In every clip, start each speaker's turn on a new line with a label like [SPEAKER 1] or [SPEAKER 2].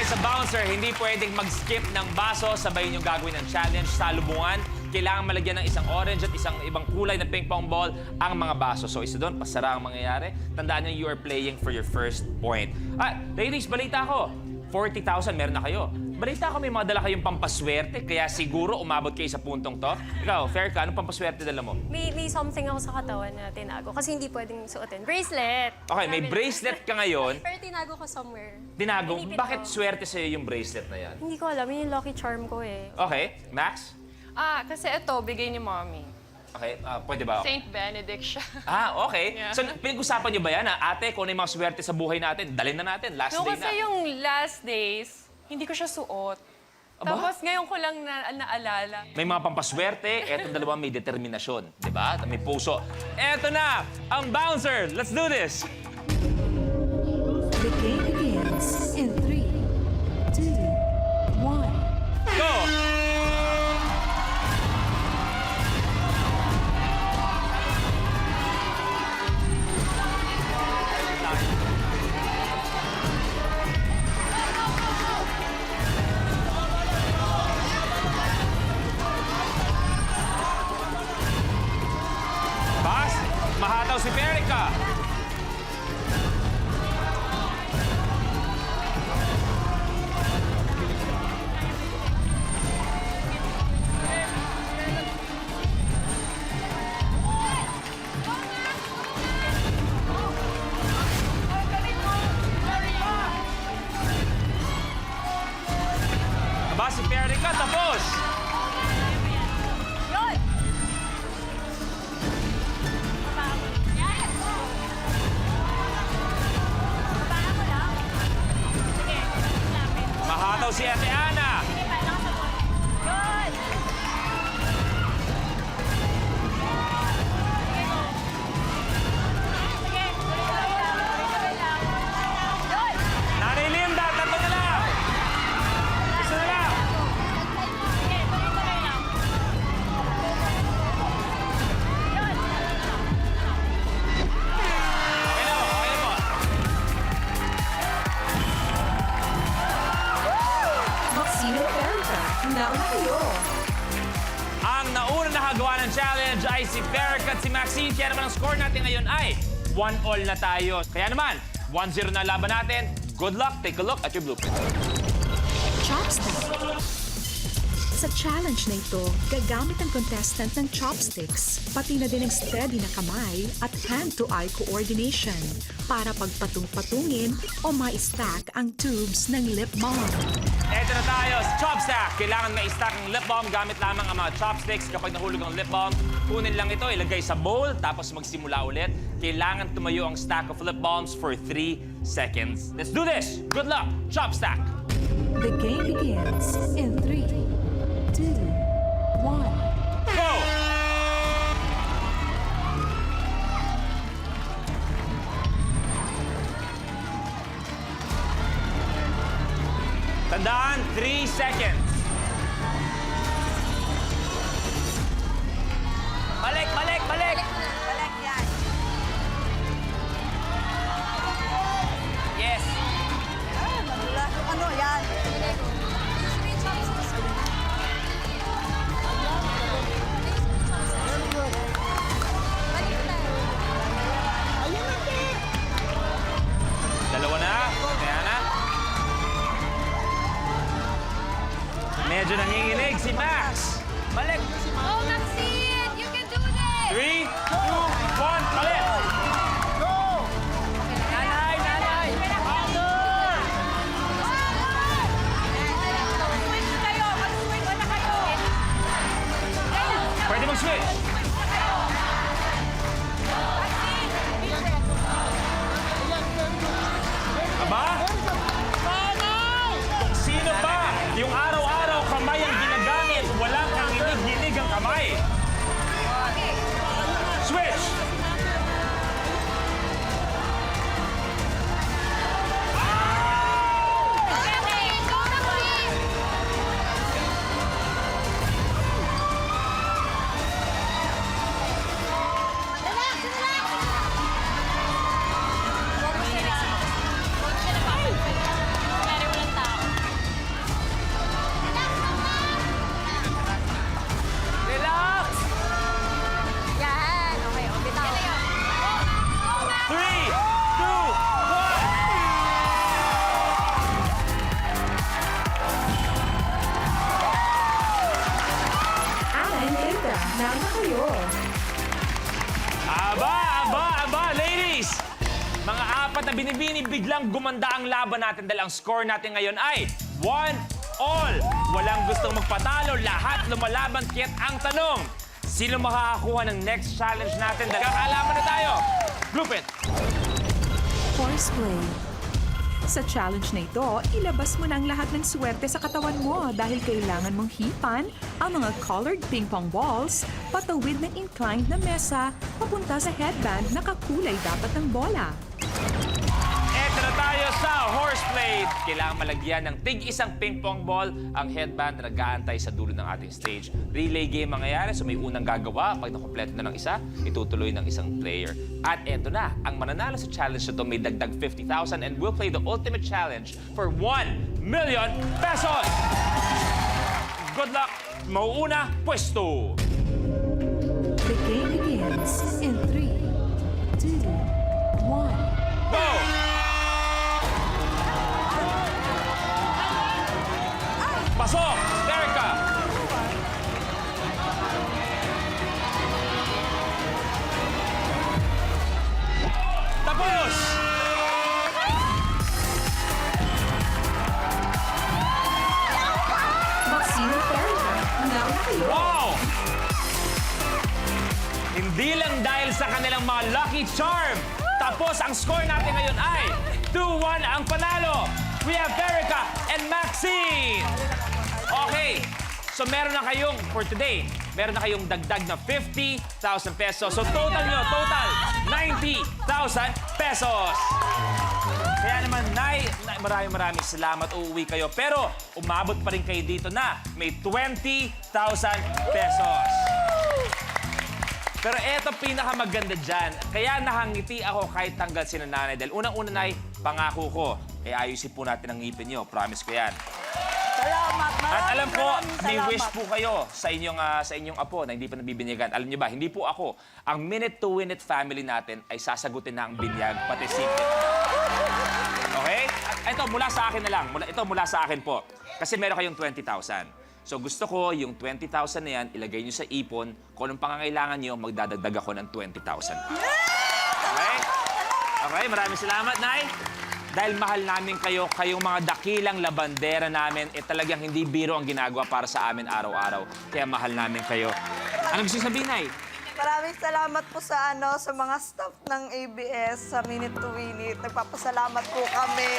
[SPEAKER 1] sa bouncer, hindi pwedeng mag-skip ng baso. Sabay niyong gagawin ng challenge sa lubungan. Kailangan malagyan ng isang orange at isang ibang kulay na ping pong ball ang mga baso. So isa doon, pasara ang mangyayari. Tandaan niyo, you are playing for your first point. Ladies, balita ko. 40,000 meron na kayo. Balita ko may mga dala kayong pampaswerte, kaya siguro umabot kayo sa puntong to. Ikaw, fair ka, anong pampaswerte dala mo?
[SPEAKER 2] May something ako sa katawan na tinago kasi hindi pwedeng suotin. Bracelet!
[SPEAKER 1] Okay, may bracelet ka ngayon.
[SPEAKER 2] Pero tinago ko somewhere.
[SPEAKER 1] Tinago,
[SPEAKER 2] Pinipit
[SPEAKER 1] bakit
[SPEAKER 2] ko.
[SPEAKER 1] swerte sa'yo yung bracelet na yan?
[SPEAKER 2] Hindi ko alam, yun yung lucky charm ko eh.
[SPEAKER 1] Okay, Max?
[SPEAKER 3] Kasi ito, bigay ni Mommy.
[SPEAKER 1] Okay, pwede ba?
[SPEAKER 3] Saint Benedict siya.
[SPEAKER 1] Okay.
[SPEAKER 3] Yeah.
[SPEAKER 1] So, pinag-usapan niyo ba yan? Ate, kung ano yung mga swerte sa buhay natin, dalhin na natin. Last
[SPEAKER 3] No,
[SPEAKER 1] day
[SPEAKER 3] kasi
[SPEAKER 1] na.
[SPEAKER 3] yung last days, hindi ko siya suot.
[SPEAKER 1] Aba?
[SPEAKER 3] Tapos ngayon ko lang naalala.
[SPEAKER 1] May mga pampaswerte, etong dalawa may determinasyon. Di ba? May puso. Eto na, ang bouncer. Let's do this.
[SPEAKER 4] The game begins in 3, 2, 1.
[SPEAKER 1] Go! Bas, mahataw si Perica. Aba, si Perica, tapos.
[SPEAKER 2] Yun!
[SPEAKER 1] Mahataw si Ate Ana. Nanay Linda, tatlo na lang. Isa na lang. Okay na po, okay na po.
[SPEAKER 4] Maxine Perica, nauna kayo.
[SPEAKER 1] Ang nauna nakagawa ng challenge ay si Perica at si Maxine. Kaya naman ang score natin ngayon ay 1-all na tayo. Kaya naman, 1-0 na ang laban natin. Good luck. Take a look at your blueprint.
[SPEAKER 4] Chopstick. Sa challenge na ito, gagamit ang contestant ng chopsticks, pati na din ang steady na kamay at hand-to-eye coordination para pagpatung-patungin o ma-stack ang tubes ng lip balm.
[SPEAKER 1] Eto na tayo, chopstack. Kailangan ma-stack ang lip balm gamit lamang ang mga chopsticks. Kapag nahulog ang lip balm, kunin lang ito, ilagay sa bowl, tapos magsimula ulit. Kailangan tumayo ang stack of lip balms for 3 seconds. Let's do this! Good luck! Chopstack!
[SPEAKER 4] The game begins in 3, 2, 1.
[SPEAKER 1] Go! Tandaan, 3 seconds. Balik, balik, balik!
[SPEAKER 5] Balik yan.
[SPEAKER 1] Yes!
[SPEAKER 5] Ano yan?
[SPEAKER 1] Dalawa na. Kaya na. Medyo nanginginig si Max. Balik.
[SPEAKER 2] Oh, Maxine! You can do this!
[SPEAKER 1] 3, 2, 1, balik!
[SPEAKER 5] Nanay, nanay! Mag-switch kayo! Mag-switch na kayo!
[SPEAKER 1] Pwede mag-switch. Aba? Kung sino pa yung araw-araw kamay ang ginagamit, walang kanginig-ginig ang kamay. Switch!
[SPEAKER 4] na kayo.
[SPEAKER 1] Aba, ladies! Mga apat na binibini, biglang gumanda ang laban natin dahil ang score natin ngayon ay 1-all. Walang gustong magpatalo, lahat lumalaban, kaya't ang tanong, sino makakakuha ng next challenge natin? Dahil kakaalaman na tayo. Blueprint!
[SPEAKER 4] Horseplay. Sa challenge na ito, ilabas mo na ang lahat ng swerte sa katawan mo dahil kailangan mong hipan ang mga colored ping pong balls patawid ng inclined na mesa papunta sa headband na kakulay dapat ng bola.
[SPEAKER 1] Eto na tayo sa horseplay. Kailangan malagyan ng tig-isang ping-pong ball ang headband na nag-aantay sa dulo ng ating stage. Relay game mangyayari, so may unang gagawa. Pag nakompleto na ng isa, itutuloy ng isang player. At eto na, ang mananalo sa challenge na ito may dagdag 50,000 and will play the ultimate challenge for 1 million pesos! Good luck! Mauuna, pwesto!
[SPEAKER 4] The game begins in 3, 2, 1.
[SPEAKER 1] Go! Pasok! Dereka! Tapos!
[SPEAKER 4] Maxine Ferreira na kayo.
[SPEAKER 1] Wow! Hindi lang dahil sa kanilang mga lucky charm. Tapos ang score natin ngayon ay 2-1 ang panalo. We have Verica and Maxine. Okay. So meron na kayong, for today, meron na kayong dagdag na 50,000 pesos. So total nyo, total 90,000 pesos. Kaya naman, Nay, maraming salamat. Uuwi kayo. Pero umabot pa rin kayo dito na may 20,000 pesos. Pero eto pinakamaganda dyan. Kaya nakangiti ako kahit tanggal si nanay. Dahil unang-una, Nay, pangako ko, ayusin po natin ang ngipin nyo. Promise ko yan.
[SPEAKER 5] Salamat.
[SPEAKER 1] At alam ko, may
[SPEAKER 5] salamat.
[SPEAKER 1] wish po kayo sa inyong apo na hindi pa nabibinyagan. Alam niyo ba, hindi po ako. Ang Minute to Win It family natin ay sasagutin na ang binyag, pati secret. Okay? At ito, mula sa akin na lang. Mula sa akin po. Kasi meron kayong 20,000. So gusto ko yung 20,000 na yan, ilagay nyo sa ipon. Kung anong pangangailangan nyo, magdadagdag ako ng 20,000 pa. Okay? Okay, maraming salamat, Nay. Dahil mahal namin kayo, kayong mga dakilang labandera namin, talagang hindi biro ang ginagawa para sa amin araw-araw. Kaya mahal namin kayo. Ano gusto sabihin, Nay?
[SPEAKER 5] Maraming salamat po sa sa mga staff ng ABS sa Minute to Win It. Nagpapasalamat po kami.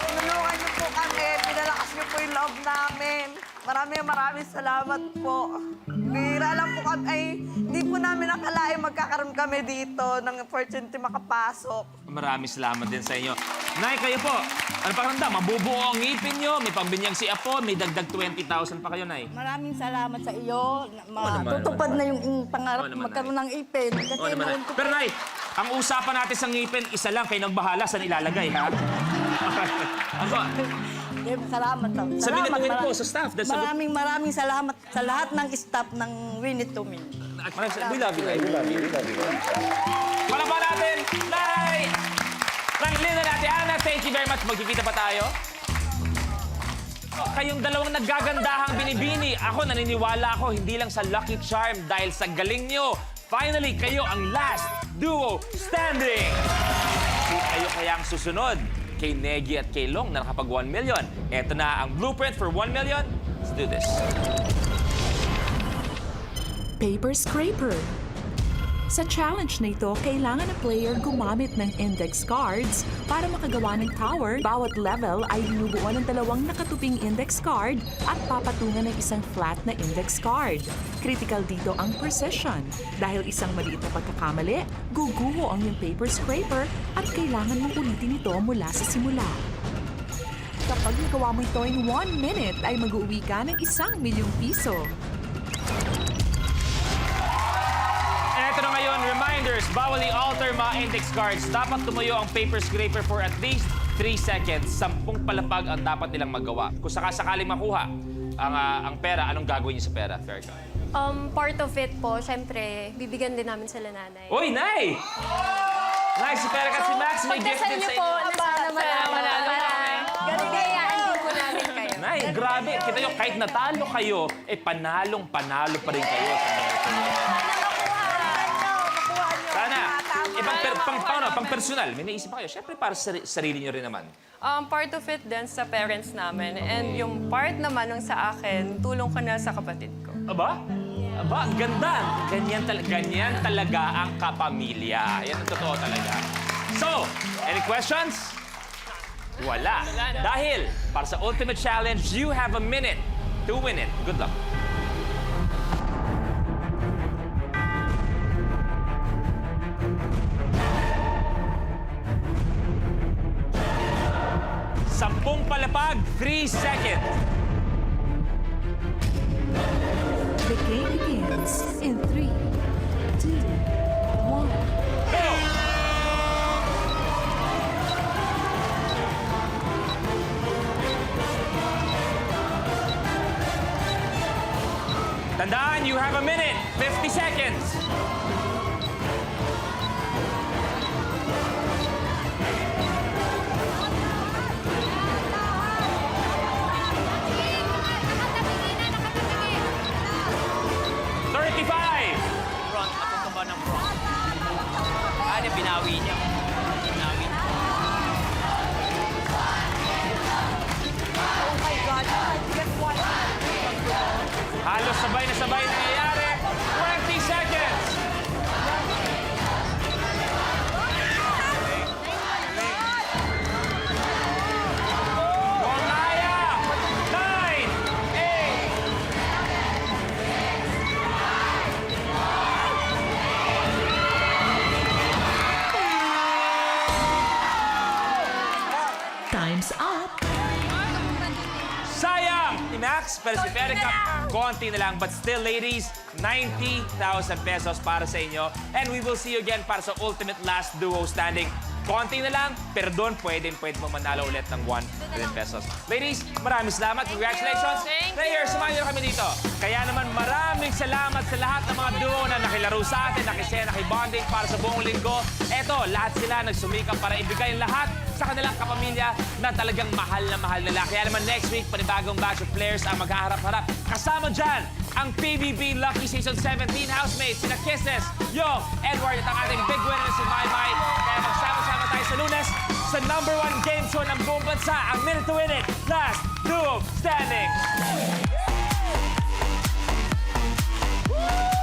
[SPEAKER 5] Tinulungan niyo po kami. Pinalakas niyo po yung loob namin. Maraming salamat po. Bira lang po kami. Ay, hindi po namin nakalain magkakaroon kami dito ng opportunity makapasok.
[SPEAKER 1] Maraming salamat din sa inyo. Nay, kayo po. Ano pakiramdam? Mabubuo ang ngipin nyo, may pambinyang si Apo, may dagdag 20,000 pa kayo, Nay.
[SPEAKER 5] Maraming salamat sa iyo.
[SPEAKER 1] naman,
[SPEAKER 5] Tutupad na yung pangarap
[SPEAKER 1] Oo naman,
[SPEAKER 5] magkaroon ng ipin. Kasi
[SPEAKER 1] Oo naman, Nay.
[SPEAKER 5] noon ko
[SPEAKER 1] Pero, Nay, ang usapan natin sa ngipin, isa lang, kayo nang bahala saan ilalagay, ha? Ano ba?
[SPEAKER 5] Salamat daw.
[SPEAKER 1] Sa Minute to Win po, sa staff.
[SPEAKER 5] Maraming salamat sa lahat ng staff ng Minute to Win.
[SPEAKER 1] We love you, Nay. We love you. We love you. Palapa natin, Nay! Franklin na natin, Ana, thank you very much. Magkikita pa tayo. Kayong dalawang naggagandahang binibini. Ako, naniniwala ako, hindi lang sa Lucky Charm dahil sa galing nyo. Finally, kayo ang last duo standing. Kayo kaya ang susunod kay Negi at kay Long na nakapag 1 million. Ito na ang blueprint for 1 million. Let's do this.
[SPEAKER 4] Paper scraper. Sa challenge na ito, kailangan ng player gumamit ng index cards para makagawa ng tower. Bawat level ay binubuo ng dalawang nakatuping index card at papatungan ng isang flat na index card. Critical dito ang precision. Dahil isang maliit na pagkakamali, guguho ang iyong paper scraper at kailangan mong ulitin ito mula sa simula. Kapag nagawa mo ito in 1 minute, ay mag-uwi ka ng 1 milyong piso.
[SPEAKER 1] Ito na ngayon, reminders, bawal i-alter mga index cards. Dapat tumuyo ang paper scraper for at least 3 seconds. 10 palapag ang dapat nilang magawa. Kung sakasakaling makuha ang pera, anong gagawin niyo sa pera, Ferca?
[SPEAKER 2] Part of it po, syempre, bibigyan din namin sila nanay.
[SPEAKER 1] Uy, Nay! Nay, si Ferca at si Max may gift
[SPEAKER 2] Pagdasal
[SPEAKER 1] din
[SPEAKER 2] niyo
[SPEAKER 1] sa
[SPEAKER 2] po
[SPEAKER 1] inyo.
[SPEAKER 2] na sana manalo
[SPEAKER 3] manalo
[SPEAKER 2] para
[SPEAKER 3] kami.
[SPEAKER 2] gagayaan din po namin kayo.
[SPEAKER 1] Nay, Ay, grabe. Kita nyo, kahit natalo kayo, panalong-panalo pa rin kayo sa mga ito. Sana. Pang personal, may naisip pa kayo. Siyempre, para sa sarili nyo rin naman.
[SPEAKER 3] Part of it din sa parents namin. And yung part naman ng sa akin, tulong ko na sa kapatid ko.
[SPEAKER 1] Aba? Aba, ang ganda. Ganyan talaga ang kapamilya. Yan ang totoo talaga. So, any questions? Wala. Dahil, para sa Ultimate Challenge, you have a minute to win it. Good luck. Sampung palapag, 3 seconds.
[SPEAKER 4] The game begins in 3, 2, 1.
[SPEAKER 1] Go! Tandaan, you have a minute, 50 seconds.
[SPEAKER 6] Front, matutumba ng front. Ano, binawi niya. Binawi niya.
[SPEAKER 5] Oh my God, just one.
[SPEAKER 1] Halos sabay na sabay nangyayari. 20 seconds. Gomaya! 9, 8,
[SPEAKER 4] Time's up.
[SPEAKER 1] sayang! Ni Max, pero si Ferica, konti na lang. But still, ladies, 90,000 pesos para sa inyo. And we will see you again para sa Ultimate Last Duo Standing. Konti na lang, pero doon pwede mo manalo ulit ng 1 million pesos. Ladies, maraming salamat. Congratulations.
[SPEAKER 3] Thank you.
[SPEAKER 1] Players, samahan niyo kami dito. Kaya naman maraming salamat sa lahat ng mga duo na nakilaro sa atin, nakisaya, nakibonding para sa buong linggo. Eto, lahat sila nagsumikap para ibigay ang lahat sa kanilang kapamilya na talagang mahal na nila. Kaya naman next week, panibagong batch of players ang maghaharap-harap. Kasama dyan ang PBB Lucky Season 17 housemates, sina Kisses, Yo, Edward at ang ating big winner na si Maymay. Kaya magsama-sama tayo sa Lunes sa #1 game show ng buong bansa, ang Minute to Win It, Last Duo Standing. Woo!